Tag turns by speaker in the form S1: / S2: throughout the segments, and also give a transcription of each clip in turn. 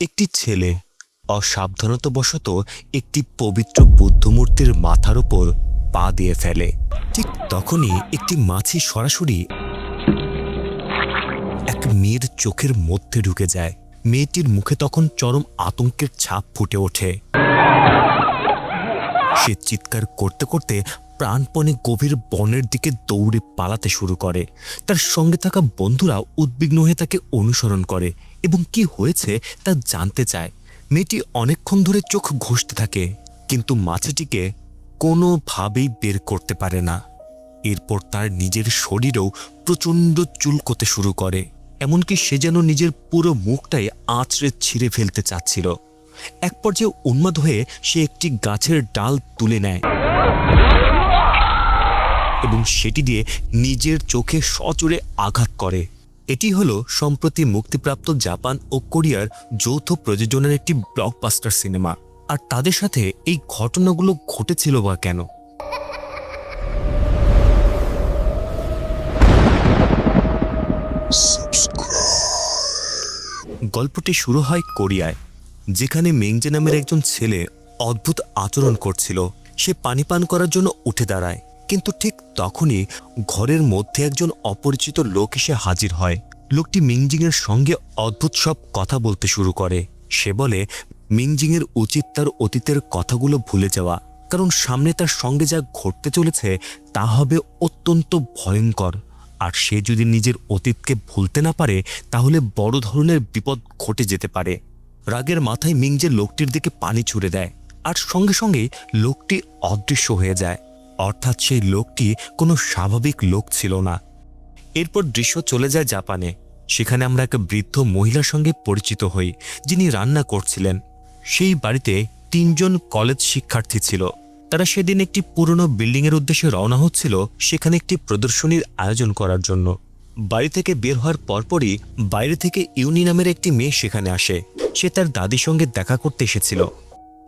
S1: একটি ছেলে অসাবধানতাবশত একটি পবিত্র বুদ্ধমূর্তির মাথার উপর পা দিয়ে ফেলে। ঠিক তখনই একটি মাছি সরাসরি এক মেয়ের চোখের মধ্যে ঢুকে যায়। মেয়েটির মুখে তখন চরম আতঙ্কের ছাপ ফুটে ওঠে। সে চিৎকার করতে করতে প্রাণপণে গভীর বনের দিকে দৌড়ে পালাতে শুরু করে। তার সঙ্গে থাকা বন্ধুরা উদ্বিগ্ন হয়ে তাকে অনুসরণ করে এবং কি হয়েছে তা জানতে চায়। মেয়েটি অনেকক্ষণ ধরে চোখ ঘষতে থাকে, কিন্তু মাছিটিকে কোনোভাবেই বের করতে পারে না। এরপর তার নিজের শরীরেও প্রচণ্ড চুলকোতে শুরু করে, এমনকি সে যেন নিজের পুরো মুখটাই আঁচড়ে ছিঁড়ে ফেলতে চাচ্ছিল। এক পর্যায়ে উন্মাদ হয়ে সে একটি গাছের ডাল তুলে নেয় এবং সেটি দিয়ে নিজের চোখে সজোরে আঘাত করে। এটি হলো সম্প্রতি মুক্তিপ্রাপ্ত জাপান ও কোরিয়ার যৌথ প্রযোজনার একটি ব্লকবাস্টার সিনেমা। আর তাদের সাথে এই ঘটনাগুলো ঘটেছিল বা কেন? গল্পটি শুরু হয় কোরিয়ায়, যেখানে মেংজে নামের একজন ছেলে অদ্ভুত আচরণ করছিল। সে পানি পান করার জন্য উঠে দাঁড়ায়, কিন্তু ঠিক তখনই ঘরের মধ্যে একজন অপরিচিত লোক এসে হাজির হয়। লোকটি মিংজিংয়ের সঙ্গে অদ্ভুত সব কথা বলতে শুরু করে। সে বলে মিংজিংয়ের উচিত তার অতীতের কথাগুলো ভুলে যাওয়া, কারণ সামনে তার সঙ্গে যা ঘটতে চলেছে তা হবে অত্যন্ত ভয়ঙ্কর। আর সে যদি নিজের অতীতকে ভুলতে না পারে তাহলে বড় ধরনের বিপদ ঘটে যেতে পারে। রাগের মাথায় মিংজে লোকটির দিকে পানি ছুড়ে দেয়, আর সঙ্গে সঙ্গেই লোকটি অদৃশ্য হয়ে যায়। অর্থাৎ সেই লোকটি কোনো স্বাভাবিক লোক ছিল না। এরপর দৃশ্য চলে যায় জাপানে। সেখানে আমরা এক বৃদ্ধ মহিলার সঙ্গে পরিচিত হই, যিনি রান্না করছিলেন। সেই বাড়িতে 3 জন কলেজ শিক্ষার্থী ছিল। তারা সেদিন একটি পুরনো বিল্ডিংয়ের উদ্দেশ্যে রওনা হচ্ছিল, সেখানে একটি প্রদর্শনীর আয়োজন করার জন্য। বাড়ি থেকে বের হওয়ার পরপরই বাইরে থেকে ইউনি নামের একটি মেয়ে সেখানে আসে। সে তার দাদির সঙ্গে দেখা করতে এসেছিল।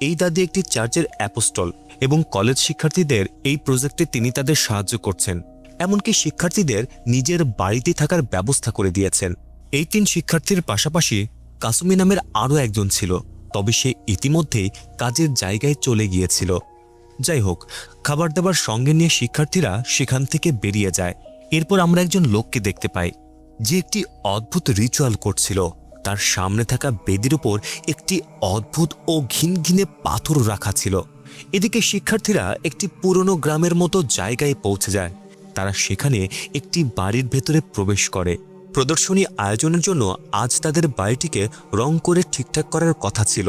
S1: এই দাদি একটি চার্চের অ্যাপোস্টল এবং কলেজ শিক্ষার্থীদের এই প্রজেক্টে তিনি তাদের সাহায্য করছেন। এমনকি শিক্ষার্থীদের নিজের বাড়িতে থাকার ব্যবস্থা করে দিয়েছেন। এই 3 শিক্ষার্থীর পাশাপাশি কাসুমি নামের আরও একজন ছিল, তবে সে ইতিমধ্যেই কাজের জায়গায় চলে গিয়েছিল। যাই হোক, খাবার দাবার সঙ্গে নিয়ে শিক্ষার্থীরা সেখান থেকে বেরিয়ে যায়। এরপর আমরা একজন লোককে দেখতে পাই, যে একটি অদ্ভুত রিচুয়াল করছিল। তার সামনে থাকা বেদির উপর একটি অদ্ভুত ও ঘিনঘিনে পাথর রাখা ছিল। এদিকে শিক্ষার্থীরা একটি পুরনো গ্রামের মতো জায়গায় পৌঁছে যায়। তারা সেখানে একটি বাড়ির ভেতরে প্রবেশ করে। প্রদর্শনী আয়োজনের জন্য আজ তাদের বাড়িটিকে রং করে ঠিকঠাক করার কথা ছিল।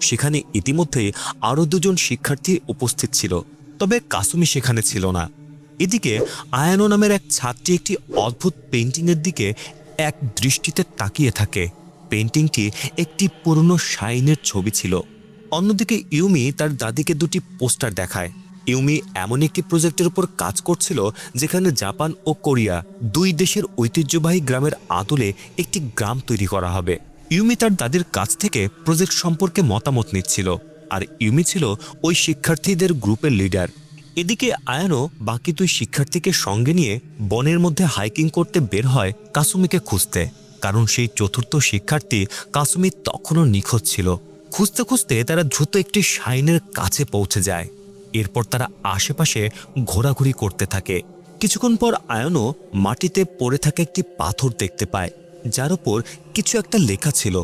S1: সেখানে ইতিমধ্যেই আরও 2 জন শিক্ষার্থী উপস্থিত ছিল, তবে কাসুমি সেখানে ছিল না। এদিকে আয়ানো নামের এক ছাত্রী একটি অদ্ভুত পেইন্টিংয়ের দিকে এক দৃষ্টিতে তাকিয়ে থাকে। পেইন্টিংটি একটি পুরনো শাইনের ছবি ছিল। অন্যদিকে ইউমি তার দাদিকে 2টি পোস্টার দেখায়। ইউমি এমন একটি প্রজেক্টের উপর কাজ করছিল যেখানে জাপান ও কোরিয়া 2 দেশের ঐতিহ্যবাহী গ্রামের আদলে একটি গ্রাম তৈরি করা হবে। ইউমি তার দাদির কাছ থেকে প্রজেক্ট সম্পর্কে মতামত নিচ্ছিল, আর ইউমি ছিল ওই শিক্ষার্থীদের গ্রুপের লিডার। এদিকে আয়ানো বাকি 2 শিক্ষার্থীকে সঙ্গে নিয়ে বনের মধ্যে হাইকিং করতে বের হয় কাসুমিকে খুঁজতে, কারণ সেই 4র্থ শিক্ষার্থী কাসুমি তখনও নিখোঁজ ছিল। খুঁজতে খুঁজতে তারা দ্রুত একটি শাইনের কাছে পৌঁছে যায়। এরপর তারা আশেপাশে ঘোরাঘুরি করতে থাকে। কিছুক্ষণ পর আয়ানো মাটিতে পড়ে থাকা একটি পাথর দেখতে পায়, যার উপর কিছু একটা লেখা ছিল।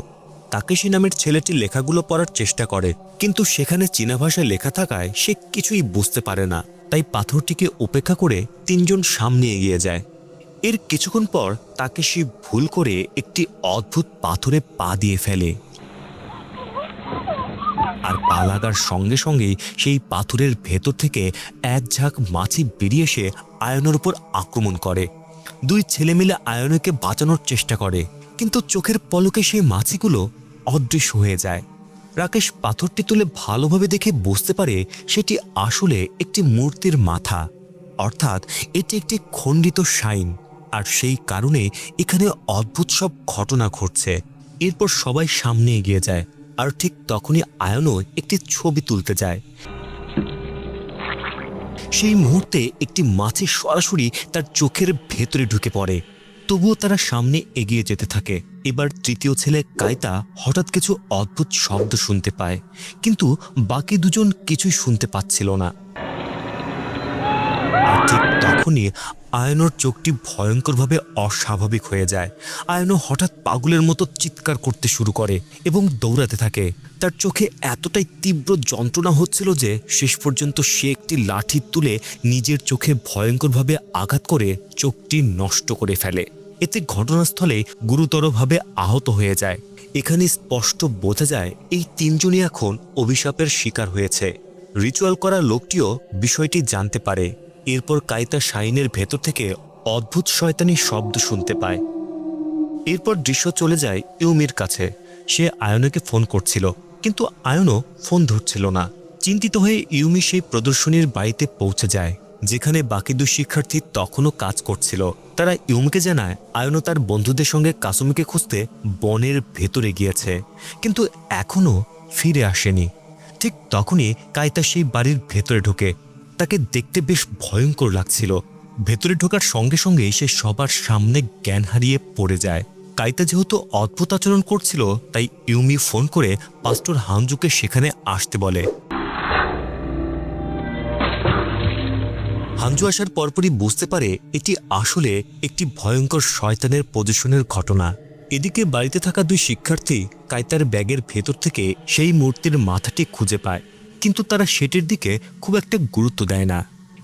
S1: তাকেশি নামের ছেলেটি লেখাগুলো পড়ার চেষ্টা করে, কিন্তু সেখানে চীনা ভাষায় লেখা থাকায় সে কিছুই বুঝতে পারে না। তাই পাথরটিকে উপেক্ষা করে 3 জন সামনে এগিয়ে যায়। এর কিছুক্ষণ পর তাকেশি ভুল করে একটি অদ্ভুত পাথরে পা দিয়ে ফেলে, আর পা লাগার সঙ্গে সঙ্গেই সেই পাথরের ভেতর থেকে এক ঝাঁক মাছি বেরিয়ে এসে আয়নের উপর আক্রমণ করে। 2 ছেলে মিলে আয়নকে বাঁচানোর চেষ্টা করে, কিন্তু চোখের পলকে সেই মাছিগুলো অদৃশ্য হয়ে যায়। রাকেশ পাথরটি তুলে ভালোভাবে দেখে বুঝতে পারে সেটি আসলে একটি মূর্তির মাথা, অর্থাৎ এটি একটি খণ্ডিত শাইন। আর সেই কারণে এখানে অদ্ভুত সব ঘটনা ঘটছে। এরপর সবাই সামনে এগিয়ে যায়, আর ঠিক তখনই আয়নো একটি ছবি তুলতে যায়। সেই মুহূর্তে একটি মাছি সরাসরি তার চোখের ভেতরে ঢুকে পড়ে। তবুও তারা সামনে এগিয়ে যেতে থাকে। এবার তৃতীয় ছেলে কায়তা হঠাৎ কিছু অদ্ভুত শব্দ শুনতে পায়, কিন্তু বাকি দুজন কিছুই শুনতে পাচ্ছিল না। আর ঠিক তখনই আয়নোর চোখটি ভয়ঙ্করভাবে অস্বাভাবিক হয়ে যায়। আয়নো হঠাৎ পাগলের মতো চিৎকার করতে শুরু করে এবং দৌড়াতে থাকে। তার চোখে এতটাই তীব্র যন্ত্রণা হচ্ছিল যে শেষ পর্যন্ত সে একটি লাঠি তুলে নিজের চোখে ভয়ঙ্করভাবে আঘাত করে চোখটি নষ্ট করে ফেলে। এতে ঘটনাস্থলে গুরুতরভাবে আহত হয়ে যায়। এখানে স্পষ্ট বোঝা যায় এই তিনজনই এখন অভিশাপের শিকার হয়েছে। রিচুয়াল করা লোকটিও বিষয়টি জানতে পারে। এরপর কায়তা শাইনের ভেতর থেকে অদ্ভুত শয়তানি শব্দ শুনতে পায়। এরপর দৃশ্য চলে যায় ইউমির কাছে। সে আয়নোকে ফোন করছিল, কিন্তু আয়নো ফোন ধরছিল না। চিন্তিত হয়ে ইউমি সেই প্রদর্শনীর বাড়িতে পৌঁছে যায়, যেখানে বাকি দুই শিক্ষার্থী তখনও কাজ করছিল। তারা ইউমিকে জানায় আয়নো তার বন্ধুদের সঙ্গে কাসুমিকে খুঁজতে বনের ভেতরে গিয়েছে, কিন্তু এখনও ফিরে আসেনি। ঠিক তখনই কায়তা সেই বাড়ির ভেতরে ঢোকে। তাকে দেখতে বেশ ভয়ঙ্কর লাগছিল। ভেতরে ঢোকার সঙ্গে সঙ্গে সে সবার সামনে জ্ঞান হারিয়ে পড়ে যায়। কায়তা যেহেতু অদ্ভুত আচরণ করছিল, তাই ইউমি ফোন করে পাস্টর হানজুকে সেখানে আসতে বলে। হানজু আসার পরপরই বুঝতে পারে এটি আসলে একটি ভয়ঙ্কর শয়তানের পজিশনের ঘটনা। এদিকে বাড়িতে থাকা দুই শিক্ষার্থী কায়তার ব্যাগের ভেতর থেকে সেই মূর্তির মাথাটি খুঁজে পায়, কিন্তু তারা সেটির দিকে খুব একটা গুরুত্ব দেয় না।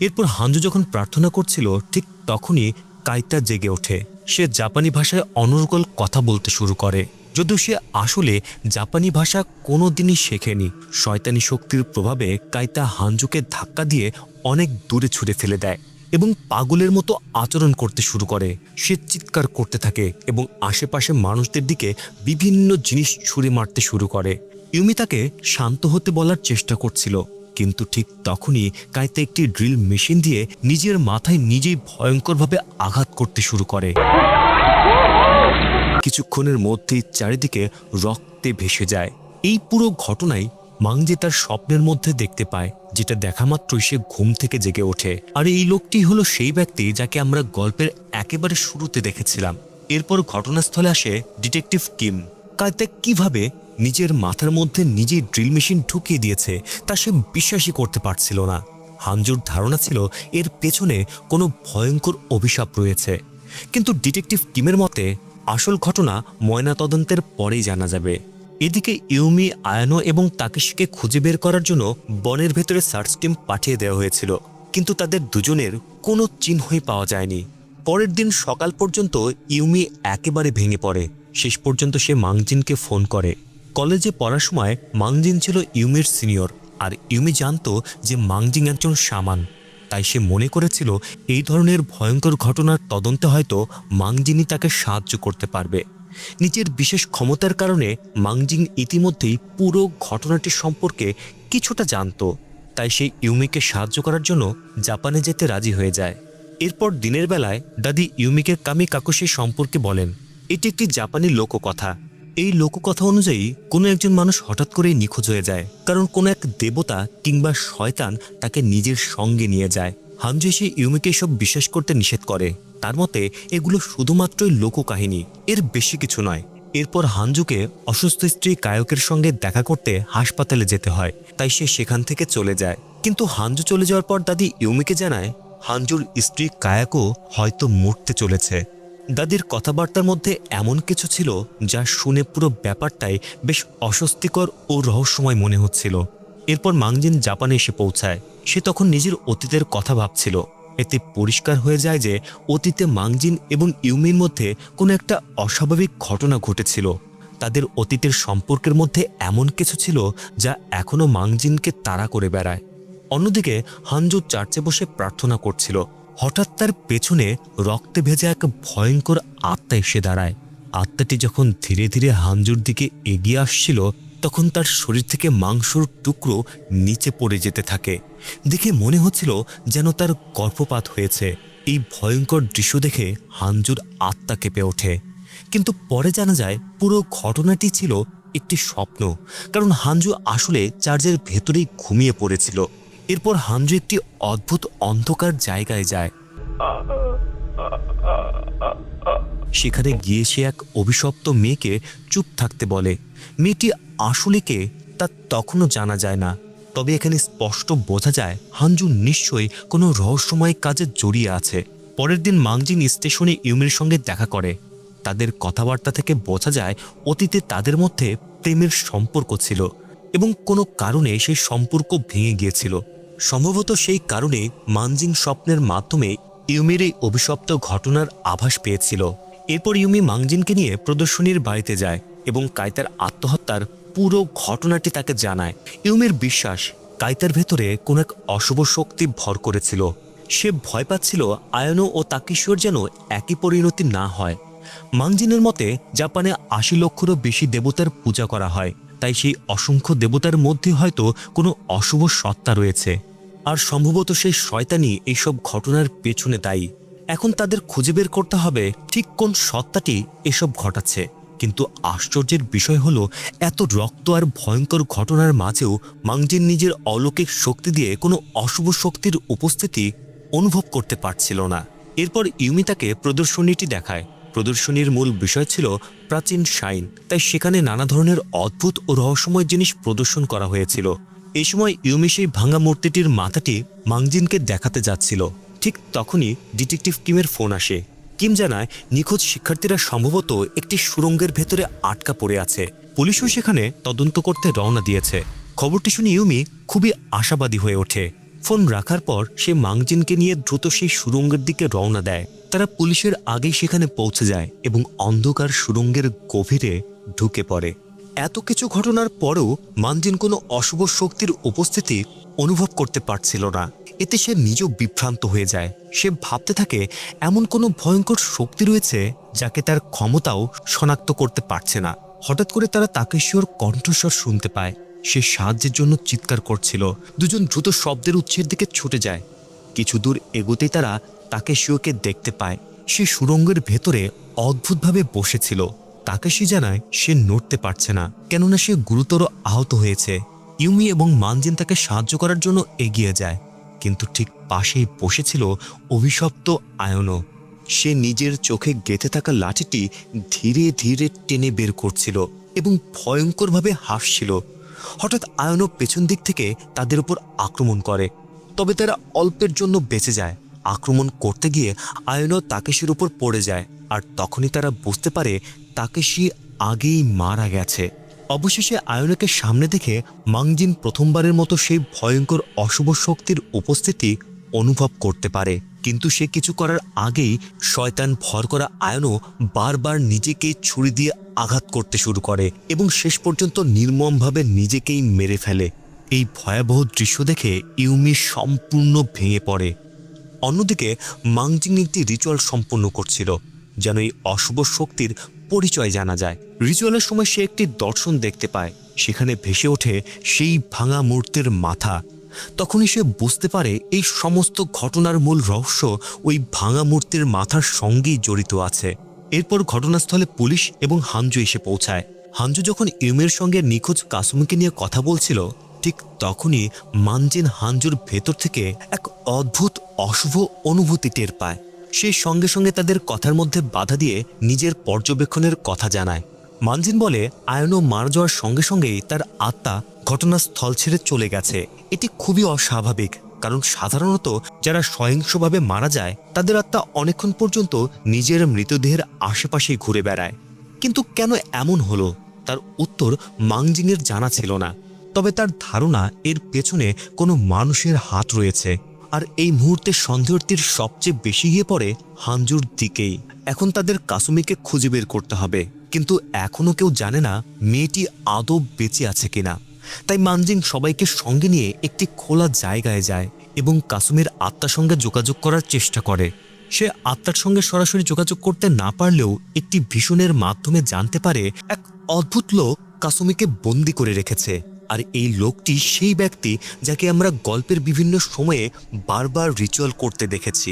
S1: এরপর হানজু যখন প্রার্থনা করছিল, ঠিক তখনই কায়তা জেগে ওঠে। সে জাপানি ভাষায় অনর্গল কথা বলতে শুরু করে, যদিও সে আসলে জাপানি ভাষা কোনো দিনই শেখেনি। শয়তানি শক্তির প্রভাবে কায়তা হানজুকে ধাক্কা দিয়ে অনেক দূরে ছুঁড়ে ফেলে দেয় এবং পাগলের মতো আচরণ করতে শুরু করে। সে চিৎকার করতে থাকে এবং আশেপাশে মানুষদের দিকে বিভিন্ন জিনিস ছুঁড়ে মারতে শুরু করে। ইউমি তাকে শান্ত হতে বলার চেষ্টা করছিল, কিন্তু ঠিক তখনই কায়তা একটি ড্রিল মেশিন দিয়ে নিজের মাথায় নিজেই ভয়ঙ্করভাবে আঘাত করতে শুরু করে। কিছুক্ষণের মধ্যেই চারিদিকে রক্তে ভেসে যায়। এই পুরো ঘটনায় মাংজি তার স্বপ্নের মধ্যে দেখতে পায়, যেটা দেখা মাত্রই সে ঘুম থেকে জেগে ওঠে। আর এই লোকটি হলো সেই ব্যক্তি যাকে আমরা গল্পের একেবারে শুরুতে দেখেছিলাম। এরপর ঘটনাস্থলে আসে ডিটেকটিভ কিম। কায়তা কিভাবে নিজের মাথার মধ্যে নিজেই ড্রিল মেশিন ঢুকিয়ে দিয়েছে তা সে বিশ্বাসই করতে পারছিল না। হানজুর ধারণা ছিল এর পেছনে কোনো ভয়ঙ্কর অভিশাপ রয়েছে, কিন্তু ডিটেকটিভ কিমের মতে আসল ঘটনা ময়নাতদন্তের পরেই জানা যাবে। এদিকে ইউমি, আয়ানো এবং তাকেশিকে খুঁজে বের করার জন্য বনের ভেতরে সার্চ টিম পাঠিয়ে দেওয়া হয়েছিল, কিন্তু তাদের দুজনের কোনো চিহ্নই পাওয়া যায়নি। পরের দিন সকাল পর্যন্ত ইউমি একেবারে ভেঙে পড়ে। শেষ পর্যন্ত সে মাংজিনকে ফোন করে। কলেজে পড়ার সময় মাংজিন ছিল ইউমির সিনিয়র, আর ইউমি জানতো যে মাংজিন একজন শামান। তাই সে মনে করেছিল এই ধরনের ভয়ঙ্কর ঘটনার তদন্তে হয়তো মাংজিনই তাকে সাহায্য করতে পারবে। নিজের বিশেষ ক্ষমতার কারণে মাংজিন ইতিমধ্যেই পুরো ঘটনাটি সম্পর্কে কিছুটা জানতো, তাই সে ইউমিকে সাহায্য করার জন্য জাপানে যেতে রাজি হয়ে যায়। এরপর দিনের বেলায় দাদি ইউমিকে কামি কাকুশি সম্পর্কে বলেন। এটি একটি জাপানি লোককথা। এই লোককথা অনুযায়ী কোনো একজন মানুষ হঠাৎ করেই নিখোঁজ হয়ে যায়, কারণ কোনো এক দেবতা কিংবা শয়তান তাকে নিজের সঙ্গে নিয়ে যায়। হানজু এসে ইউমিকে এসব বিশ্বাস করতে নিষেধ করে। তার মতে এগুলো শুধুমাত্রই লোককাহিনী, এর বেশি কিছু নয়। এরপর হানজুকে অসুস্থ স্ত্রী কায়কের সঙ্গে দেখা করতে হাসপাতালে যেতে হয়, তাই সে সেখান থেকে চলে যায়। কিন্তু হানজু চলে যাওয়ার পর দাদি ইউমিকে জানায় হানজুর স্ত্রী কায়াকও হয়তো মরতে চলেছে। দাদির কথাবার্তার মধ্যে এমন কিছু ছিল যা শুনে পুরো ব্যাপারটাই বেশ অস্বস্তিকর ও রহস্যময় মনে হচ্ছিল। এরপর মাংজিন জাপানে এসে পৌঁছায়। সে তখন নিজের অতীতের কথা ভাবছিল। এতে পরিষ্কার হয়ে যায় যে অতীতে মাংজিন এবং ইউমির মধ্যে কোনো একটা অস্বাভাবিক ঘটনা ঘটেছিল। তাদের অতীতের সম্পর্কের মধ্যে এমন কিছু ছিল যা এখনও মাংজিনকে তাড়া করে বেড়ায়। অন্যদিকে হানজু চার্চে বসে প্রার্থনা করছিল। হঠাৎ তার পেছনে রক্তে ভেজা এক ভয়ঙ্কর আত্মা এসে দাঁড়ায়। আত্মাটি যখন ধীরে ধীরে হানজুর দিকে এগিয়ে আসছিল, তখন তার শরীর থেকে মাংসর টুকরো নিচে পড়ে যেতে থাকে। দেখে মনে হচ্ছিল যেন তার গর্ভপাত হয়েছে। এই ভয়ঙ্কর দৃশ্য দেখে হানজুর আত্মা কেঁপে ওঠে। কিন্তু পরে জানা যায় পুরো ঘটনাটি ছিল একটি স্বপ্ন, কারণ হানজু আসলে চার্চের ভেতরেই ঘুমিয়ে পড়েছিল। এরপর হানজু একটি অদ্ভুত অন্ধকার জায়গায় যায়। সেখানে গিয়ে সে এক অভিশপ্ত মেয়েকে চুপ থাকতে বলে। মেয়েটি আসলে কে তা তখনও জানা যায় না, তবে এখানে স্পষ্ট বোঝা যায় হানজু নিশ্চয়ই কোনো রহস্যময় কাজে জড়িয়ে আছে। পরের দিন মাংজিন স্টেশনে ইউমির সঙ্গে দেখা করে। তাদের কথাবার্তা থেকে বোঝা যায় অতীতে তাদের মধ্যে প্রেমের সম্পর্ক ছিল এবং কোনো কারণে সেই সম্পর্ক ভেঙে গিয়েছিল। সম্ভবত সেই কারণে মানজিং স্বপ্নের মাধ্যমে ইউমির এই অভিশপ্ত ঘটনার আভাস পেয়েছিল। এরপর ইউমি মাংজিনকে নিয়ে প্রদর্শনীর বাড়িতে যায় এবং কাইতার আত্মহত্যার পুরো ঘটনাটি তাকে জানায়। ইউমির বিশ্বাস কাইতার ভেতরে কোনো এক অশুভ শক্তি ভর করেছিল। সে ভয় পাচ্ছিল আয়নো ও তাকিশোর যেন একই পরিণতি না হয়। মাংজিনের মতে জাপানে ৮০ লক্ষেরও বেশি দেবতার পূজা করা হয়, তাই সেই অসংখ্য দেবতার মধ্যে হয়তো কোনো অশুভ সত্তা রয়েছে, আর সম্ভবত সেই শয়তানি এইসব ঘটনার পেছনে দায়ী। এখন তাদের খুঁজে বের করতে হবে ঠিক কোন সত্তাটি এসব ঘটাচ্ছে। কিন্তু আশ্চর্যের বিষয় হলো এত রক্ত আর ভয়ঙ্কর ঘটনার মাঝেও মাংজিন নিজের অলৌকিক শক্তি দিয়ে কোনো অশুভ শক্তির উপস্থিতি অনুভব করতে পারছিল না। এরপর ইউমি তাকে প্রদর্শনীটি দেখায়। প্রদর্শনীর মূল বিষয় ছিল প্রাচীন শাইন, তাই সেখানে নানা ধরনের অদ্ভুত ও রহস্যময় জিনিস প্রদর্শন করা হয়েছিল। এই সময় ইউমি সেই ভাঙা মূর্তিটির মাথাটি মাংজিনকে দেখাতে যাচ্ছিল। ঠিক তখনই ডিটেকটিভ কিমের ফোন আসে। কিম জানায় নিখোঁজ শিক্ষার্থীরা সম্ভবত একটি সুড়ঙ্গের ভেতরে আটকা পড়ে আছে। পুলিশও সেখানে তদন্ত করতে রওনা দিয়েছে। খবরটি শুনে ইউমি খুবই আশাবাদী হয়ে ওঠে। ফোন রাখার পর সে মাংজিনকে নিয়ে দ্রুত সেই সুড়ঙ্গের দিকে রওনা দেয়। তারা পুলিশের আগেই সেখানে পৌঁছে যায় এবং অন্ধকার সুড়ঙ্গের গভীরে ঢুকে পড়ে। এত কিছু ঘটনার পরেও মানজিন কোনো অশুভ শক্তির উপস্থিতি অনুভব করতে পারছিল না। এতে সে নিজেও বিভ্রান্ত হয়ে যায়। সে ভাবতে থাকে এমন কোনো ভয়ঙ্কর শক্তি রয়েছে যাকে তার ক্ষমতাও শনাক্ত করতে পারছে না। হঠাৎ করে তারা তাকেশিওর কণ্ঠস্বর শুনতে পায়। সে সাহায্যের জন্য চিৎকার করছিল। দুজন দ্রুত শব্দের উৎসের দিকে ছুটে যায়। কিছু দূর এগোতেই তারা তাকেশিওকে দেখতে পায়। সে সুড়ঙ্গের ভেতরে অদ্ভুতভাবে বসেছিল। তাকেশি জানায় সে নড়তে পারছে না, কেননা সে গুরুতর আহত হয়েছে। ইউমি এবং মানজিন তাকে সাহায্য করার জন্য এগিয়ে যায়, কিন্তু ঠিক পাশেই বসেছিল অভিশপ্ত আয়নো। সে নিজের চোখে গেঁথে থাকা লাঠিটি ধীরে ধীরে টেনে বের করছিল এবং ভয়ঙ্করভাবে হাসছিল। হঠাৎ আয়নো পেছন দিক থেকে তাদের উপর আক্রমণ করে, তবে তারা অল্পের জন্য বেঁচে যায়। আক্রমণ করতে গিয়ে আয়নো তাকেশির উপর পড়ে যায়, আর তখনই তারা বুঝতে পারে তাকেশি আগেই মারা গেছে। অবশেষে আয়নোকে সামনে দেখে মাংজিন প্রথমবারের মতো সেই ভয়ঙ্কর অশুভ শক্তির উপস্থিতি অনুভব করতে পারে। কিন্তু সে কিছু করার আগেই শয়তান ভর করা আয়নো বারবার নিজেকে ছুরি দিয়ে আঘাত করতে শুরু করে এবং শেষ পর্যন্ত নির্মমভাবে নিজেকেই মেরে ফেলে। এই ভয়াবহ দৃশ্য দেখে ইউমি সম্পূর্ণ ভেঙে পড়ে। অন্যদিকে মাংজিং একটি রিচুয়াল সম্পন্ন করছিল, যেন এই অশুভ শক্তির পরিচয় জানা যায়। রিচুয়ালের সময় সে একটি দর্শন দেখতে পায়। সেখানে ভেসে ওঠে সেই ভাঙা মূর্তির মাথা। তখনই সে বুঝতে পারে এই সমস্ত ঘটনার মূল রহস্য ওই ভাঙা মূর্তির মাথার সঙ্গেই জড়িত আছে। এরপর ঘটনাস্থলে পুলিশ এবং হানজু এসে পৌঁছায়। হানজু যখন ইউমির সঙ্গে নিখোঁজ কাসুমিকে নিয়ে কথা বলছিল, ঠিক তখনই মানজিন হানজুর ভেতর থেকে এক অদ্ভুত অশুভ অনুভূতি টের পায়। সে সঙ্গে সঙ্গে তাদের কথার মধ্যে বাধা দিয়ে নিজের পর্যবেক্ষণের কথা জানায়। মানজিন বলে আয়নো মারা যাওয়ার সঙ্গে সঙ্গেই তার আত্মা ঘটনাস্থল ছেড়ে চলে গেছে। এটি খুবই অস্বাভাবিক, কারণ সাধারণত যারা সহিংসভাবে মারা যায় তাদের আত্মা অনেকক্ষণ পর্যন্ত নিজের মৃতদেহের আশেপাশেই ঘুরে বেড়ায়। কিন্তু কেন এমন হলো তার উত্তর মাংজিনের জানা ছিল না। তবে তার ধারণা এর পেছনে কোনো মানুষের হাত রয়েছে। আর এই মুহূর্তে সন্দেহের তীর সবচেয়ে বেশি গিয়ে পড়ে হানজুর দিকেই। এখন তাদের কাসুমিকে খুঁজে বের করতে হবে, কিন্তু এখনও কেউ জানে না মেয়েটি আদৌ বেঁচে আছে কিনা। তাই মানজিং সবাইকে সঙ্গে নিয়ে একটি খোলা জায়গায় যায় এবং কাসুমের আত্মার সঙ্গে যোগাযোগ করার চেষ্টা করে। সে আত্মার সঙ্গে সরাসরি যোগাযোগ করতে না পারলেও একটি ভীষণের মাধ্যমে জানতে পারে এক অদ্ভুত লোক কাসুমিকে বন্দি করে রেখেছে। আর এই লোকটি সেই ব্যক্তি যাকে আমরা গল্পের বিভিন্ন সময়ে বারবার রিচুয়াল করতে দেখেছি।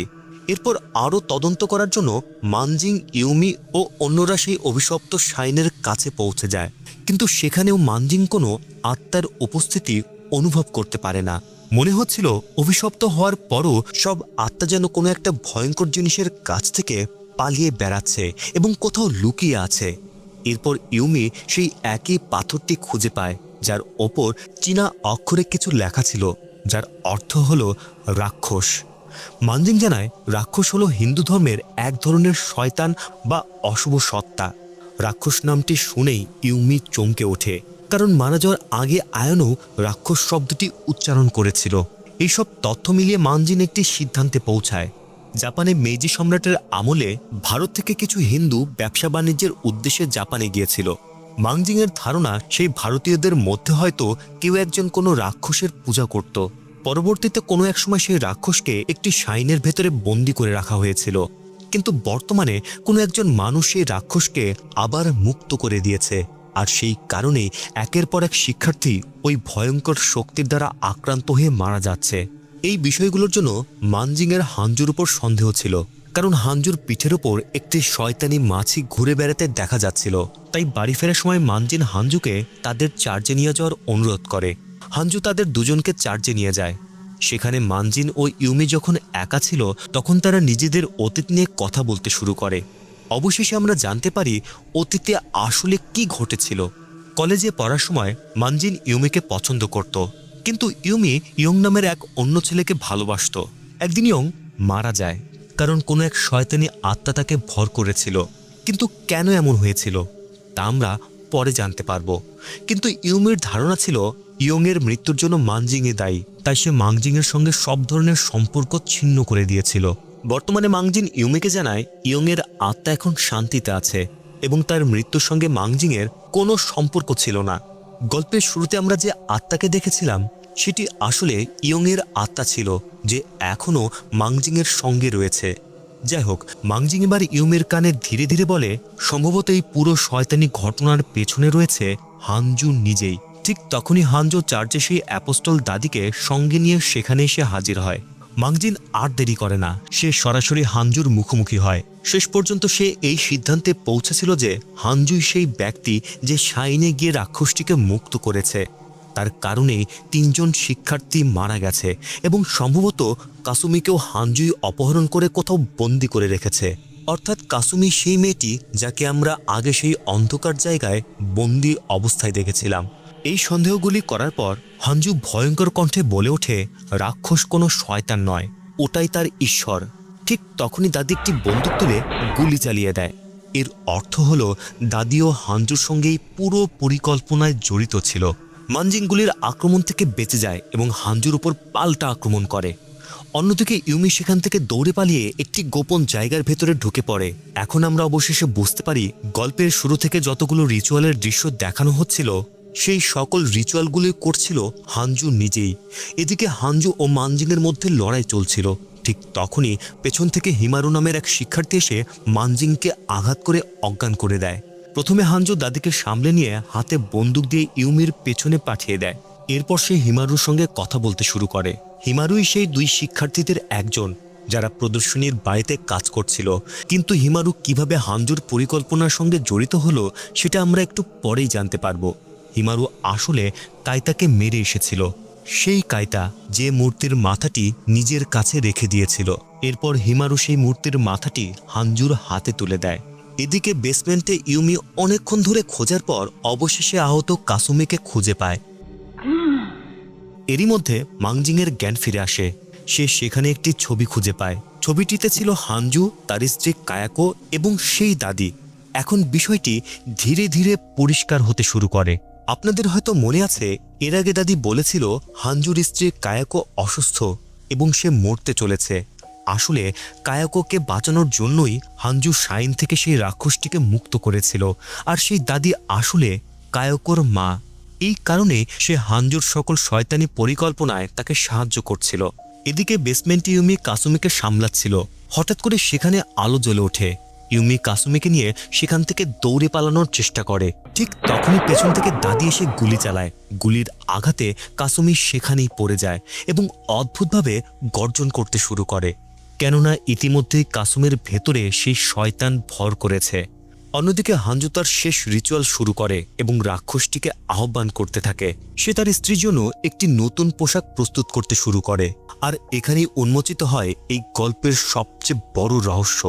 S1: এরপর আরও তদন্ত করার জন্য মানজিং, ইউমি ও অন্যরা সেই অভিশপ্ত শাইনের কাছে পৌঁছে যায়, কিন্তু সেখানেও মানজিং কোনো আত্মার উপস্থিতি অনুভব করতে পারে না। মনে হচ্ছিল অভিশপ্ত হওয়ার পরও সব আত্মা যেন কোনো একটা ভয়ঙ্কর জিনিসের কাছ থেকে পালিয়ে বেড়াচ্ছে এবং কোথাও লুকিয়ে আছে। এরপর ইউমি সেই একই পাথরটি খুঁজে পায়, যার ওপর চীনা অক্ষরে কিছু লেখা ছিল, যার অর্থ হলো রাক্ষস। মানজিং জানায় রাক্ষস হলো হিন্দু ধর্মের এক ধরনের শয়তান বা অশুভ সত্তা। রাক্ষস নামটি শুনেই ইউমি চমকে ওঠে, কারণ মারা যাওয়ার আগে আয়নও রাক্ষস শব্দটি উচ্চারণ করেছিল। এইসব তথ্য মিলিয়ে মানজিন একটি সিদ্ধান্তে পৌঁছায়। জাপানে মেইজি সম্রাটের আমলে ভারত থেকে কিছু হিন্দু ব্যবসা বাণিজ্যের উদ্দেশ্যে জাপানে গিয়েছিল। মানজিংয়ের ধারণা সেই ভারতীয়দের মধ্যে হয়তো কেউ একজন কোনো রাক্ষসের পূজা করত। পরবর্তীতে কোনো এক সময় সেই রাক্ষসকে একটি শাইনের ভেতরে বন্দি করে রাখা হয়েছিল, কিন্তু বর্তমানে কোনো একজন মানুষ সেই রাক্ষসকে আবার মুক্ত করে দিয়েছে। আর সেই কারণেই একের পর এক শিক্ষার্থী ওই ভয়ঙ্কর শক্তির দ্বারা আক্রান্ত হয়ে মারা যাচ্ছে। এই বিষয়গুলোর জন্য মানজিংয়ের হানজুর উপর সন্দেহ ছিল, কারণ হানজুর পিঠের ওপর একটি শয়তানি মাছি ঘুরে বেড়াতে দেখা যাচ্ছিল। তাই বাড়ি ফেরার সময় মানজিন হানজুকে তাদের চার্জে নিয়ে যাওয়ার অনুরোধ করে। হানজু তাদের দুজনকে চার্জে নিয়ে যায়। সেখানে মানজিন ও ইউমি যখন একা ছিল, তখন তারা নিজেদের অতীত নিয়ে কথা বলতে শুরু করে। অবশেষে আমরা জানতে পারি অতীতে আসলে কি ঘটেছিল। কলেজে পড়ার সময় মানজিন ইউমিকে পছন্দ করত, কিন্তু ইউমি ইয়ং নামের এক অন্য ছেলেকে ভালোবাসত। একদিন ইয়ং মারা যায়, কারণ কোনো এক শয়তানি আত্মা তাকে ভর করেছিল। কিন্তু কেন এমন হয়েছিল তা আমরা পরে জানতে পারবো। কিন্তু ইউমির ধারণা ছিল ইয়ংয়ের মৃত্যুর জন্য মানজিংয়ে দায়ী, তাই সে মানজিংয়ের সঙ্গে সব ধরনের সম্পর্ক ছিন্ন করে দিয়েছিল। বর্তমানে মানজিন ইউমিকে জানায় ইয়ংয়ের আত্মা এখন শান্তিতে আছে এবং তার মৃত্যুর সঙ্গে মানজিংয়ের কোনো সম্পর্ক ছিল না। গল্পের শুরুতে আমরা যে আত্মাকে দেখেছিলাম সেটি আসলে ইয়ংয়ের আত্মা ছিল, যে এখনও মানজিংয়ের সঙ্গে রয়েছে। যাই হোক, মানজিং এবার ইউমির কানে ধীরে ধীরে বলে সম্ভবত এই পুরো শয়তানি ঘটনার পেছনে রয়েছে হানজু নিজেই। ঠিক তখনই হানজু চার্চে সেই অ্যাপোস্টল দাদিকে সঙ্গে নিয়ে সেখানে এসে হাজির হয়। মানজিন আর দেরি করে না, সে সরাসরি হানজুর মুখোমুখি হয়। শেষ পর্যন্ত সে এই সিদ্ধান্তে পৌঁছেছিল যে হানজুই সেই ব্যক্তি যে শাইনে গিয়ে রাক্ষসটিকে মুক্ত করেছে। তার কারণেই 3 জন শিক্ষার্থী মারা গেছে এবং সম্ভবত কাসুমিকেও হানজুই অপহরণ করে কোথাও বন্দি করে রেখেছে। অর্থাৎ কাসুমি সেই মেয়েটি যাকে আমরা আগে সেই অন্ধকার জায়গায় বন্দি অবস্থায় দেখেছিলাম। এই সন্দেহগুলি করার পর হানজু ভয়ঙ্কর কণ্ঠে বলে ওঠে রাক্ষস কোনো শয়তান নয়, ওটাই তার ঈশ্বর। ঠিক তখনই দাদি একটি বন্দুক তুলে গুলি চালিয়ে দেয়। এর অর্থ হলো দাদিও হানজুর সঙ্গেই পুরো পরিকল্পনায় জড়িত ছিল। মানজিং গুলির আক্রমণ থেকে বেঁচে যায় এবং হানজুর উপর পাল্টা আক্রমণ করে। অন্যদিকে ইউমি সেখান থেকে দৌড়ে পালিয়ে একটি গোপন জায়গার ভেতরে ঢুকে পড়ে। এখন আমরা অবশেষে বুঝতে পারি গল্পের শুরু থেকে যতগুলো রিচুয়ালের দৃশ্য দেখানো হচ্ছিল সেই সকল রিচুয়ালগুলি করছিল হানজু নিজেই। এদিকে হানজু ও মানজিংয়ের মধ্যে লড়াই চলছিল। ঠিক তখনই পেছন থেকে হিমারু নামের এক শিক্ষার্থী এসে মানজিংকে আঘাত করে অজ্ঞান করে দেয়। প্রথমে হানজু দাদিকে সামলে নিয়ে হাতে বন্দুক দিয়ে ইউমির পেছনে পাঠিয়ে দেয়। এরপর সে হিমারুর সঙ্গে কথা বলতে শুরু করে। হিমারুই সেই 2 শিক্ষার্থীদের একজন যারা প্রদর্শনীর বাড়িতে কাজ করছিল। কিন্তু হিমারু কিভাবে হানজুর পরিকল্পনার সঙ্গে জড়িত হলো সেটা আমরা একটু পরেই জানতে পারবো। হিমারু আসলে কাইতাকে মেরে এসেছিল, সেই কাইতা যে মূর্তির মাথাটি নিজের কাছে রেখে দিয়েছিল। এরপর হিমারু সেই মূর্তির মাথাটি হানজুর হাতে তুলে দেয়। এদিকে বেসমেন্টে ইউমি অনেকক্ষণ ধরে খোঁজার পর অবশেষে আহত কাসুমিকে খুঁজে পায়। এরই মধ্যে মানজিংয়ের জ্ঞান ফিরে আসে। সে সেখানে একটি ছবি খুঁজে পায়। ছবিটিতে ছিল হানজু, তার স্ত্রী কায়াকো এবং সেই দাদি। এখন বিষয়টি ধীরে ধীরে পরিষ্কার হতে শুরু করে। আপনাদের হয়তো মনে আছে এর আগে দাদি বলেছিল হানজুর স্ত্রী কায়াকো অসুস্থ এবং সে মরতে চলেছে। আসলে কায়াকোকে বাঁচানোর জন্যই হানজু শাইন থেকে সেই রাক্ষসটিকে মুক্ত করেছিল। আর সেই দাদি আসলে কায়াকোর মা। এই কারণে সে হানজুর সকল শয়তানি পরিকল্পনায় তাকে সাহায্য করছিল। এদিকে বেসমেন্টে ইউমি কাসুমিকে সামলাচ্ছিল। হঠাৎ করে সেখানে আলো জ্বলে ওঠে। ইউমি কাসুমিকে নিয়ে সেখান থেকে দৌড়ে পালানোর চেষ্টা করে। ঠিক তখনই পেছন থেকে দাদি এসে গুলি চালায়। গুলির আঘাতে কাসুমি সেখানেই পড়ে যায় এবং অদ্ভুতভাবে গর্জন করতে শুরু করে, কেননা ইতিমধ্যেই কাসুমের ভেতরে সেই শয়তান ভর করেছে। অন্যদিকে হানজু তার শেষ রিচুয়াল শুরু করে এবং রাক্ষসটিকে আহ্বান করতে থাকে। সে তার স্ত্রীর জন্য একটি নতুন পোশাক প্রস্তুত করতে শুরু করে। আর এখানেই উন্মোচিত হয় এই গল্পের সবচেয়ে বড় রহস্য।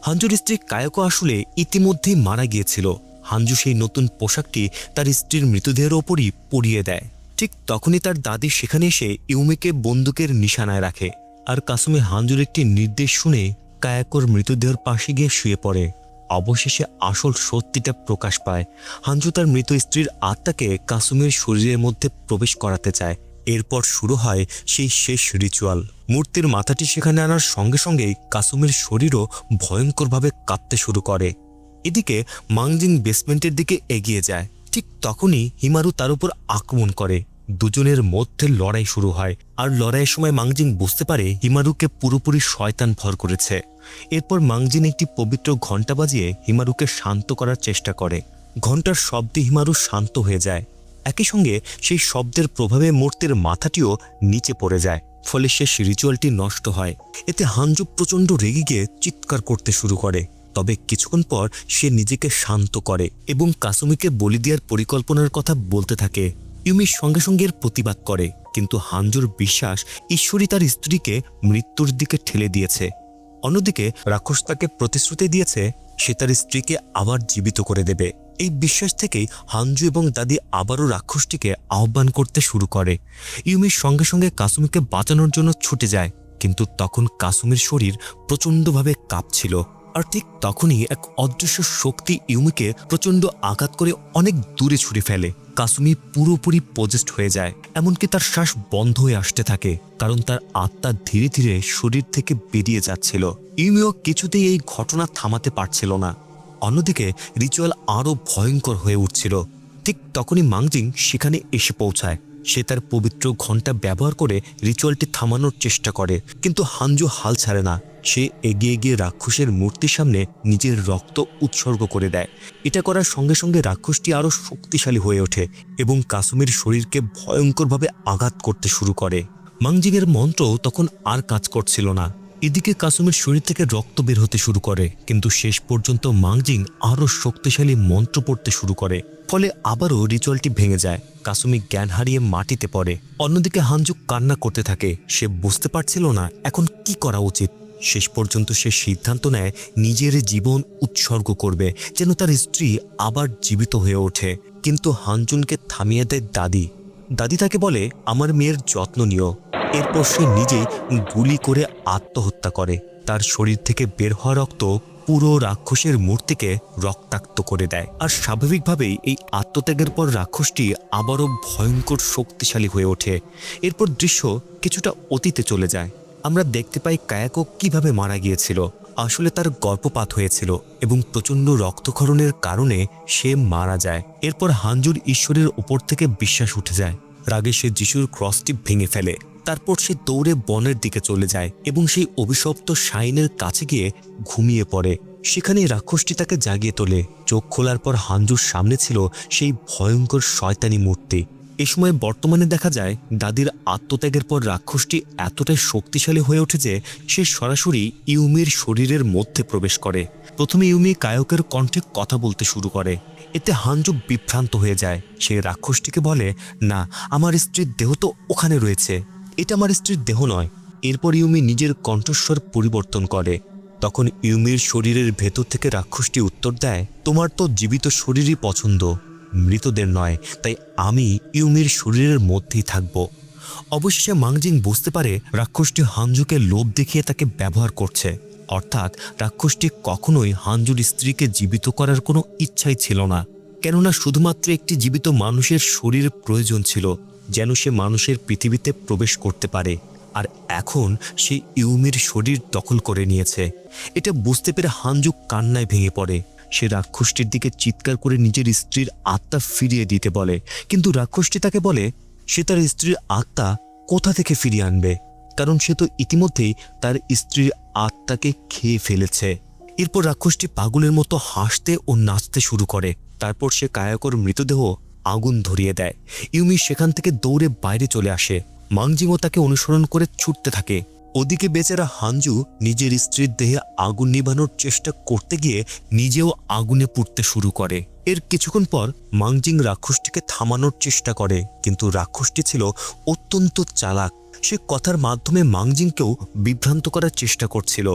S1: হাঞ্জুর স্ত্রী কায়োকো আসলে ইতিমধ্যেই মারা গিয়েছিল। হাঞ্জু সেই নতুন পোশাকটি তার স্ত্রীর মৃতদেহের ওপরই পরিয়ে দেয়। ঠিক তখনই তার দাদি সেখানে এসে ইউমিকে বন্দুকের নিশানায় রাখে, আর কাসুমি হাঞ্জুর একটি নির্দেশ শুনে কায়াকোর মৃতদেহের পাশে গিয়ে শুয়ে পড়ে। অবশেষে আসল সত্যিটা প্রকাশ পায়। হাঞ্জু তার মৃত স্ত্রীর আত্মাকে কাসুমির শরীরের মধ্যে প্রবেশ করাতে চায়। এরপর শুরু হয় সেই শেষ রিচুয়াল। মূর্তির মাথাটি সেখানে আনার সঙ্গে সঙ্গেই কাসুমির শরীরও ভয়ঙ্করভাবে কাঁপতে শুরু করে। এদিকে মাংজিং বেসমেন্টের দিকে এগিয়ে যায়। ঠিক তখনই হিমারু তার উপর আক্রমণ করে। দুজনের মধ্যে লড়াই শুরু হয়, আর লড়াইয়ের সময় মাংজিং বুঝতে পারে হিমারুকে পুরোপুরি শয়তান ভর করেছে। এরপর মাংজিং একটি পবিত্র ঘণ্টা বাজিয়ে হিমারুকে শান্ত করার চেষ্টা করে। ঘণ্টার শব্দে হিমারু শান্ত হয়ে যায়। একই সঙ্গে সেই শব্দের প্রভাবে মূর্তির মাথাটিও নিচে পড়ে যায়, ফলে শেষ রিচুয়ালটি নষ্ট হয়। এতে হাঞ্জু প্রচণ্ড রেগে গিয়ে চিৎকার করতে শুরু করে। তবে কিছুক্ষণ পর সে নিজেকে শান্ত করে এবং কাসুমিকে বলি দেওয়ার পরিকল্পনার কথা বলতে থাকে। ইউমি সঙ্গে সঙ্গে এর প্রতিবাদ করে, কিন্তু হাঞ্জুর বিশ্বাস ঈশ্বরই তার স্ত্রীকে মৃত্যুর দিকে ঠেলে দিয়েছে। অন্যদিকে রাক্ষস তাকে প্রতিশ্রুতি দিয়েছে সে তার স্ত্রীকে আবার জীবিত করে দেবে। এই বিশ্বাস থেকেই হাঞ্জু এবং দাদি আবারও রাক্ষসটিকে আহ্বান করতে শুরু করে। ইউমির সঙ্গে সঙ্গে কাসুমিকে বাঁচানোর জন্য ছুটে যায়, কিন্তু তখন কাসুমির শরীর প্রচণ্ডভাবে কাঁপছিল। আর ঠিক তখনই এক অদৃশ্য শক্তি ইউমিকে প্রচণ্ড আঘাত করে অনেক দূরে ছুঁড়ে ফেলে। কাসুমি পুরোপুরি পজেস্ট হয়ে যায়, এমনকি তার শ্বাস বন্ধ হয়ে আসতে থাকে, কারণ তার আত্মা ধীরে ধীরে শরীর থেকে বেরিয়ে যাচ্ছিল। ইউমিও কিছুতেই এই ঘটনা থামাতে পারছিল না। অন্যদিকে রিচুয়াল আরও ভয়ঙ্কর হয়ে উঠছিল। ঠিক তখনই মাংজিং সেখানে এসে পৌঁছায়। সে তার পবিত্র ঘণ্টা ব্যবহার করে রিচুয়ালটি থামানোর চেষ্টা করে, কিন্তু হাঞ্জু হাল ছাড়ে না। সে এগিয়ে গিয়ে রাক্ষসের মূর্তির সামনে নিজের রক্ত উৎসর্গ করে দেয়। এটা করার সঙ্গে সঙ্গে রাক্ষসটি আরও শক্তিশালী হয়ে ওঠে এবং কাসুমির শরীরকে ভয়ঙ্করভাবে আঘাত করতে শুরু করে। মাংজিংয়ের মন্ত্র তখন আর কাজ করছিল না। এদিকে কাসুমির শরীর থেকে রক্ত বের হতে শুরু করে, কিন্তু শেষ পর্যন্ত মাংজিং আরও শক্তিশালী মন্ত্র পড়তে শুরু করে, ফলে আবারও রিচুয়ালটি ভেঙে যায়। কাসুমি জ্ঞান হারিয়ে মাটিতে পড়ে। অন্যদিকে হাঞ্জু কান্না করতে থাকে। সে বুঝতে পারছিল না এখন কি করা উচিত। শেষ পর্যন্ত সে সিদ্ধান্ত নেয় নিজের জীবন উৎসর্গ করবে, যেন তার স্ত্রী আবার জীবিত হয়ে ওঠে। কিন্তু হাঞ্জুনকে থামিয়ে দেয় দাদি। দাদি তাকে বলে, আমার মেয়ের যত্ন নিও। এরপর সে নিজেই গুলি করে আত্মহত্যা করে। তার শরীর থেকে বের হওয়া রক্ত পুরো রাক্ষসের মূর্তিকে রক্তাক্ত করে দেয়। আর স্বাভাবিকভাবেই এই আত্মত্যাগের পর রাক্ষসটি আবারও ভয়ঙ্কর শক্তিশালী হয়ে ওঠে। এরপর দৃশ্য কিছুটা অতীতে চলে যায়। আমরা দেখতে পাই কায়াকো কিভাবে মারা গিয়েছিল। আসলে তার গর্ভপাত হয়েছিল এবং প্রচণ্ড রক্তক্ষরণের কারণে সে মারা যায়। এরপর হাঞ্জুর ঈশ্বরের উপর থেকে বিশ্বাস উঠে যায়। রাগে সে যিশুর ক্রসটি ভেঙে ফেলে। তারপর সে দৌড়ে বনের দিকে চলে যায় এবং সেই অভিশপ্ত শাইনের কাছে গিয়ে ঘুমিয়ে পড়ে। সেখানে রাক্ষসটি তাকে জাগিয়ে তোলে। চোখ খোলার পর হাঞ্জুর সামনে ছিল সেই ভয়ঙ্কর শয়তানি মূর্তি। এ সময় বর্তমানে দেখা যায় দাদির আত্মত্যাগের পর রাক্ষসটি এতটাই শক্তিশালী হয়ে ওঠে যে সে সরাসরি ইউমির শরীরের মধ্যে প্রবেশ করে। প্রথমে ইউমি কায়কের কণ্ঠে কথা বলতে শুরু করে। এতে হাঞ্জু বিভ্রান্ত হয়ে যায়। সে রাক্ষসটিকে বলে, না, আমার স্ত্রীর দেহ তো ওখানে রয়েছে, এটা আমার স্ত্রীর দেহ নয়। এরপর ইউমি নিজের কণ্ঠস্বর পরিবর্তন করে। তখন ইউমির শরীরের ভেতর থেকে রাক্ষসটি উত্তর দেয়, তোমার তো জীবিত শরীরই পছন্দ, মৃতদের নয়, তাই আমি ইউমির শরীরের মধ্যেই থাকব। অবশেষে মাংজিং বুঝতে পারে রাক্ষসটি হাঞ্জুকে লোভ দেখিয়ে তাকে ব্যবহার করছে। অর্থাৎ রাক্ষসটি কখনোই হাঞ্জুর স্ত্রীকে জীবিত করার কোনো ইচ্ছাই ছিল না, কেননা শুধুমাত্র একটি জীবিত মানুষের শরীর প্রয়োজন ছিল, যেন সে মানুষের পৃথিবীতে প্রবেশ করতে পারে। আর এখন সে ইউমির শরীর দখল করে নিয়েছে। এটা বুঝতে পেরে হাঞ্জু কান্নায় ভেঙে পড়ে। সে রাক্ষসটির দিকে চিৎকার করে নিজের স্ত্রীর আত্মা ফিরিয়ে দিতে বলে, কিন্তু রাক্ষসটি তাকে বলে সে তার স্ত্রীর আত্মা কোথা থেকে ফিরিয়ে আনবে, কারণ সে তো ইতিমধ্যেই তার স্ত্রীর আত্মাকে খেয়ে ফেলেছে। এরপর রাক্ষসটি পাগলের মতো হাসতে ও নাচতে শুরু করে। তারপর সে কায়াকর মৃতদেহ আগুন ধরিয়ে দেয়। ইউমি সেখান থেকে দৌড়ে বাইরে চলে আসে। মাংজিংও তাকে অনুসরণ করে ছুটতে থাকে। ওদিকে বেচারা হাঞ্জু নিজের স্ত্রীর দেহে আগুন নিভানোর চেষ্টা করতে গিয়ে নিজেও আগুনে পুড়তে শুরু করে। এর কিছুক্ষণ পর মাংজিং রাক্ষসটিকে থামানোর চেষ্টা করে, কিন্তু রাক্ষসটি ছিল অত্যন্ত চালাক। সে কথার মাধ্যমে মাংজিংকেও বিভ্রান্ত করার চেষ্টা করছিল।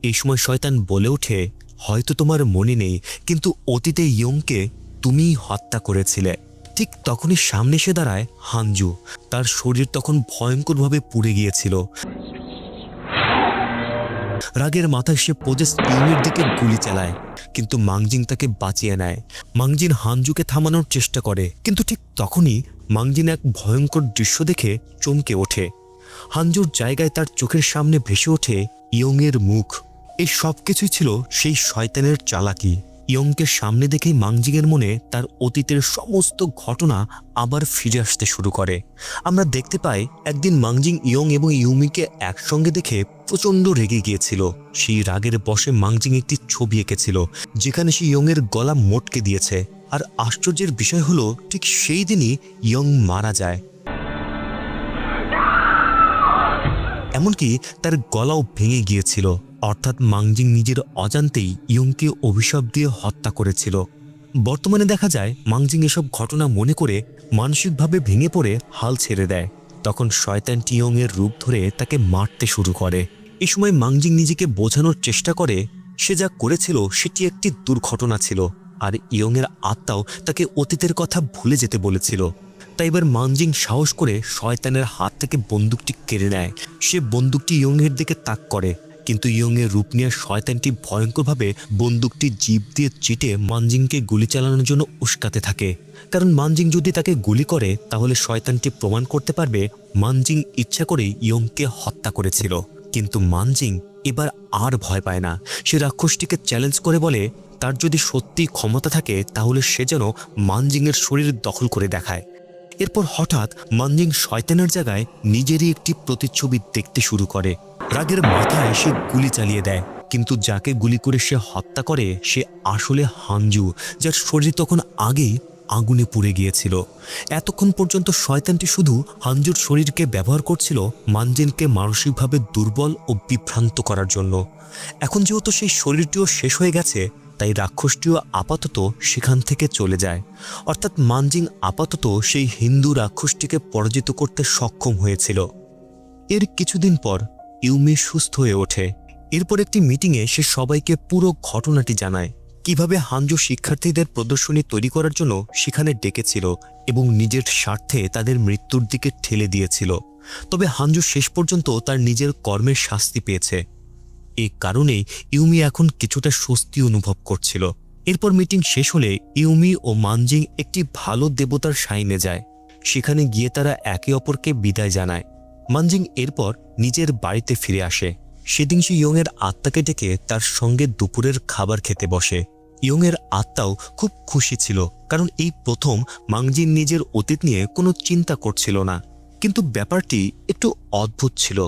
S1: এই সময় শয়তান বলে ওঠে, হয়তো তোমার মনে নেই, কিন্তু অতীতে ইয়ংকে তুমিই হত্যা করেছিলে। ঠিক তখনই সামনে এসে দাঁড়ায় হানজু। তার শরীর তখন ভয়ঙ্করভাবে পুড়ে গিয়েছিল। রাগের মাথায় সে পোজেস ইয়ংয়ের দিকে গুলি চালায়, কিন্তু মাংজিং তাকে বাঁচিয়ে নেয়। মাংজিন হানজুকে থামানোর চেষ্টা করে, কিন্তু ঠিক তখনই মাংজিন এক ভয়ঙ্কর দৃশ্য দেখে চমকে ওঠে। হানজুর জায়গায় তার চোখের সামনে ভেসে ওঠে ইয়ংয়ের মুখ। এই সব কিছুই ছিল সেই শয়তানের চালাকি। ইয়ংকে সামনে দেখেই মাংজিংয়ের মনে তার অতীতের সমস্ত ঘটনা আবার ফিরে আসতে শুরু করে। আমরা দেখতে পাই একদিন মাংজিং ইয়ং এবং ইউমিকে একসঙ্গে দেখে প্রচণ্ড রেগে গিয়েছিল। সেই রাগের বশে মাংজিং একটি ছবি এঁকেছিল, যেখানে সে ইয়ংয়ের গলা মটকে দিয়েছে। আর আশ্চর্যের বিষয় হলো, ঠিক সেই দিনই ইয়ং মারা যায়। এমনকি তার গলাও ভেঙে গিয়েছিল। অর্থাৎ মাংজিং নিজের অজান্তেই ইয়ংকে অভিশাপ দিয়ে হত্যা করেছিল। বর্তমানে দেখা যায় মাংজিং এসব ঘটনা মনে করে মানসিকভাবে ভেঙে পড়ে হাল ছেড়ে দেয়। তখন শয়তানটি ইয়ংয়ের রূপ ধরে তাকে মারতে শুরু করে। এই সময় মাংজিং নিজেকে বোঝানোর চেষ্টা করে সে যা করেছিল সেটি একটি দুর্ঘটনা ছিল, আর ইয়ংয়ের আত্মাও তাকে অতীতের কথা ভুলে যেতে বলেছিল। তাই এবার মাংজিং সাহস করে শয়তানের হাত থেকে বন্দুকটি কেড়ে নেয়। সে বন্দুকটি ইয়ংয়ের দিকে তাক করে, কিন্তু ইয়ংয়ের রূপ নিয়ে শয়তানটি ভয়ঙ্করভাবে বন্দুকটি জিভ দিয়ে চিটে মানজিংকে গুলি চালানোর জন্য উস্কাতে থাকে। কারণ মানজিং যদি তাকে গুলি করে তাহলে শয়তানটি প্রমাণ করতে পারবে মানজিং ইচ্ছা করে ইয়ংকে হত্যা করেছিল। কিন্তু মানজিং এবার আর ভয় পায় না। সে রাক্ষসটিকে চ্যালেঞ্জ করে বলে, তার যদি সত্যি ক্ষমতা থাকে তাহলে সে যেন মানজিংয়ের শরীর দখল করে দেখায়। এরপর হঠাৎ মানজিং শয়তানের জায়গায় নিজেরই একটি প্রতিচ্ছবি দেখতে শুরু করে। রাগের মাথায় সে গুলি চালিয়ে দেয়, কিন্তু যাকে গুলি করে সে হত্যা করে সে আসলে হানজু, যার শরীর তখন আগেই আগুনে পুড়ে গিয়েছিল। এতক্ষণ পর্যন্ত শয়তানটি শুধু হানজুর শরীরকে ব্যবহার করছিল মানজিংকে মানসিকভাবে দুর্বল ও বিভ্রান্ত করার জন্য। এখন যেহেতু সেই শরীরটিও শেষ হয়ে গেছে, তাই রাক্ষসটিও আপাতত সেখান থেকে চলে যায়। অর্থাৎ মানজিং আপাতত সেই হিন্দু রাক্ষসটিকে পরাজিত করতে সক্ষম হয়েছিল। এর কিছুদিন পর ইউমি সুস্থ হয়ে ওঠে। এরপর একটি মিটিংয়ে সে সবাইকে পুরো ঘটনাটি জানায়, কিভাবে হানজু শিক্ষার্থীদের প্রদর্শনী তৈরি করার জন্য সেখানে ডেকেছিল এবং নিজের স্বার্থে তাদের মৃত্যুর দিকে ঠেলে দিয়েছিল। তবে হানজু শেষ পর্যন্ত তার নিজের কর্মের শাস্তি পেয়েছে। এই কারণেই ইউমি এখন কিছুটা স্বস্তি অনুভব করছিল। এরপর মিটিং শেষ হলে ইউমি ও মানজিং একটি ভালো দেবতার সাইনে যায়। সেখানে গিয়ে তারা একে অপরকে বিদায় জানায়। মানজিং এরপর নিজের বাড়িতে ফিরে আসে। সেদিন সে ইয়ংয়ের আত্মাকে ডেকে তার সঙ্গে দুপুরের খাবার খেতে বসে। ইয়ংয়ের আত্মাও খুব খুশি ছিল, কারণ এই প্রথম মাংজিং নিজের অতীত নিয়ে কোনো চিন্তা করছিল না। কিন্তু ব্যাপারটি একটু অদ্ভুত ছিল,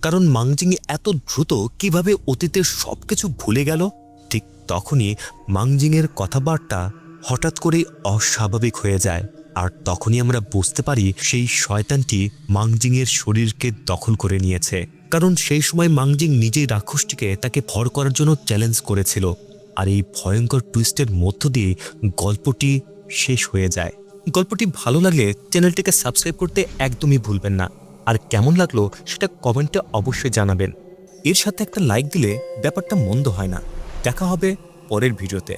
S1: কারণ মাংজিং এত দ্রুত কিভাবে অতীতের সবকিছু ভুলে গেল। ঠিক তখনই মাংজিংয়ের কথাবার্তা হঠাৎ করেই অস্বাভাবিক হয়ে যায়, আর তখনই আমরা বুঝতে পারি সেই শয়তানটি মাংজিংয়ের শরীরকে দখল করে নিয়েছে। কারণ সেই সময় মাংজিং নিজেই রাক্ষসটিকে তাকে ভর করার জন্য চ্যালেঞ্জ করেছিল। আর এই ভয়ঙ্কর টুইস্টের মধ্য দিয়ে গল্পটি শেষ হয়ে যায়। গল্পটি ভালো লাগলে চ্যানেলটিকে সাবস্ক্রাইব করতে একদমই ভুলবেন না। আর কেমন লাগলো সেটা কমেন্টে অবশ্যই জানাবেন। এর সাথে একটা লাইক দিলে ব্যাপারটা মন্দ হয় না। দেখা হবে পরের ভিডিওতে।